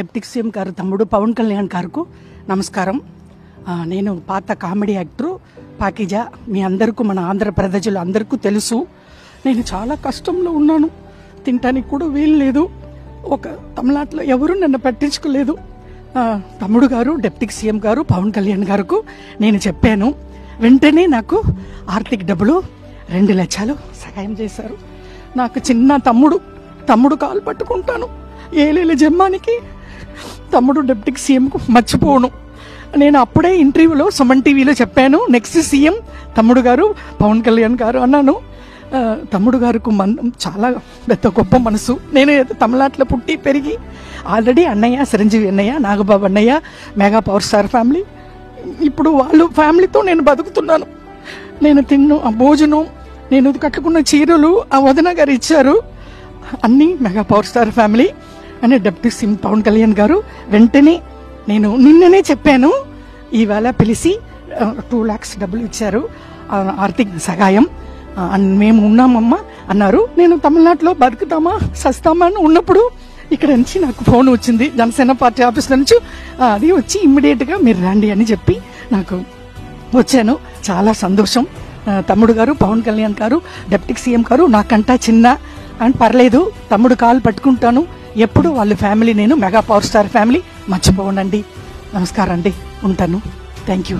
Deputy CM గారు తమ్ముడు పవన్ కళ్యాణ్ గారికి నమస్కారం. నేను పాత కామెడీ యాక్టరు పాకిజా. మీ అందరికీ, మన ఆంధ్ర ప్రజలు అందరికీ తెలుసు. నేను చాలా కష్టంలో ఉన్నాను. తినటానికి కూడా వీలు లేదు. ఒక తమిళనాడులో ఎవరు నన్ను పట్టించుకోలేదు. తమ్ముడు గారు డిప్యూటీ సీఎం గారు పవన్ కళ్యాణ్ గారికి నేను చెప్పాను. వెంటనే నాకు ఆర్థిక డబ్బులు 2 లక్షలు సహాయం చేశారు. నాకు చిన్న తమ్ముడు కాలు పట్టుకుంటాను. ఏలేల జమ్మానికి తమ్ముడు డిప్యూటీ సీఎంకు మర్చిపోను. నేను అప్పుడే ఇంటర్వ్యూలో సుమన్ టీవీలో చెప్పాను, నెక్స్ట్ సీఎం తమ్ముడు గారు పవన్ కళ్యాణ్ గారు అన్నాను. తమ్ముడు గారికి చాలా పెద్ద గొప్ప మనసు. నేను తమిళనాడులో పుట్టి పెరిగి ఆల్రెడీ అన్నయ్య చిరంజీవి అన్నయ్య, నాగబాబు అన్నయ్య, మెగా పవర్ స్టార్ ఫ్యామిలీ, ఇప్పుడు వాళ్ళు ఫ్యామిలీతో నేను బతుకుతున్నాను. నేను తిన్న భోజనం, నేను కట్టుకున్న చీరలు ఆ వదిన గారు ఇచ్చారు. అన్నీ మెగా పవర్ స్టార్ ఫ్యామిలీ అని డిప్యూటీ సీఎం పవన్ కళ్యాణ్ గారు వెంటనే నేను నిన్ననే చెప్పాను. ఈవేళ పిలిచి 2 lakhs డబ్బులు ఇచ్చారు, ఆర్థిక సహాయం. మేము ఉన్నామమ్మా అన్నారు. నేను తమిళనాడులో బతుకుతామా సస్తామా అని ఉన్నప్పుడు ఇక్కడ నుంచి నాకు ఫోన్ వచ్చింది జనసేన పార్టీ ఆఫీస్ నుంచి. అది వచ్చి ఇమ్మీడియట్గా మీరు రండి అని చెప్పి నాకు వచ్చాను. చాలా సంతోషం. తమ్ముడు గారు పవన్ కళ్యాణ్ గారు డిప్యూటీ సీఎం గారు నాకంటా చిన్న అని పర్లేదు, తమ్ముడు కాలు పట్టుకుంటాను. ఎప్పుడు వాళ్ళ ఫ్యామిలీ, నేను మెగా పవర్ స్టార్ ఫ్యామిలీ మర్చిపోనండి. నమస్కారం అండి, ఉంటాను. Thank you.